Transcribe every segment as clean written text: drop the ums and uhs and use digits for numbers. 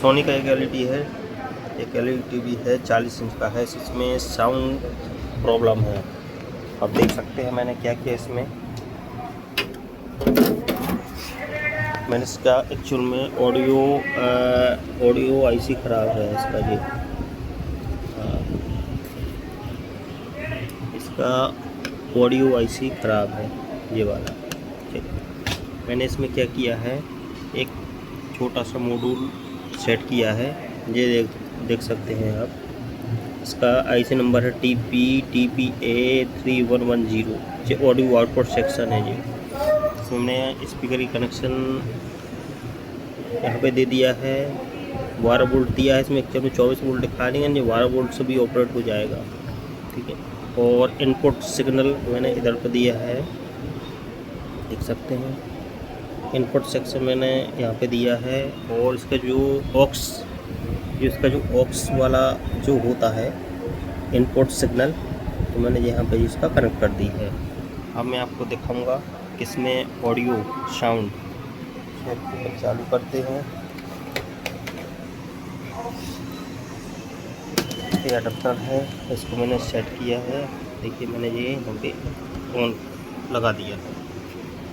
सोनी का एक एलईडी है, एक एलईडी टीवी है 40 इंच का है। इसमें साउंड प्रॉब्लम है, आप देख सकते हैं मैंने क्या किया इसमें। मैंने इसका एक्चुअल में ऑडियो आईसी ख़राब है इसका जी। इसका ऑडियो आईसी ख़राब है ये वाला। ठीक, मैंने इसमें क्या किया है, एक छोटा सा मॉड्यूल सेट किया है, ये देख सकते हैं आप। इसका आईसी नंबर है TPA3110। ये ऑडियो आउटपुट सेक्शन है जी। इसमें स्पीकर की कनेक्शन यहाँ पे दे दिया है, 12 वोल्ट दिया है इसमें। एक्चुअली 24 वोल्ट दिखा देंगे, ये 12 वोल्ट से भी ऑपरेट हो जाएगा। ठीक है, और इनपुट सिग्नल मैंने इधर पर दिया है, देख सकते हैं। इनपुट सेक्शन मैंने यहाँ पे दिया है, और इसका इसका जो ऑक्स वाला जो होता है इनपुट सिग्नल, तो मैंने यहाँ पे इसका कनेक्ट कर दी है। अब मैं आपको दिखाऊंगा किसमें ऑडियो साउंड चालू करते हैं। ये अडप्टर है, इसको मैंने सेट किया है। देखिए मैंने ये यहाँ पे ऑन लगा दिया है।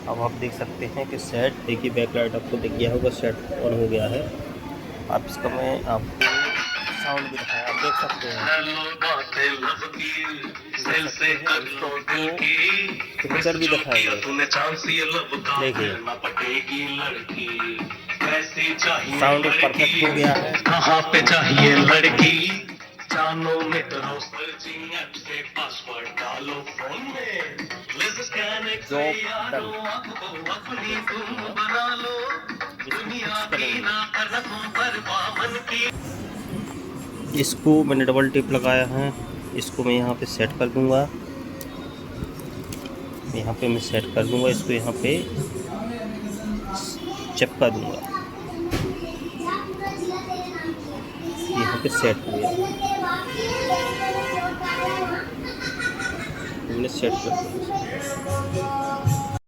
अब आप देख सकते हैं कि सेट, देखिए बैकलाइट आपको दिख गया होगा, सेट ऑन हो गया है। आप इसका मैं आपको साउंड भी दिखाया, आप देख सकते हैं। पिक्चर भी दिखाएंगे, देखिए साउंड परफेक्ट हो गया है। कहाँ पे चाहिए लड़की, जानो मेट्रो सर्चिंग ऐप से पासवर्ड डालो फोन में, अपनी तुम बना लो, दुनिया की ना रखो बर्बाद की। इसको मैंने डबल टिप लगाया है, इसको मैं यहाँ पे सेट कर दूंगा। यहाँ पे मैं सेट कर दूंगा, इसको यहाँ पे चिपका दूंगा। यहाँ पे सेट हो गया, मैंने सेट कर दिया।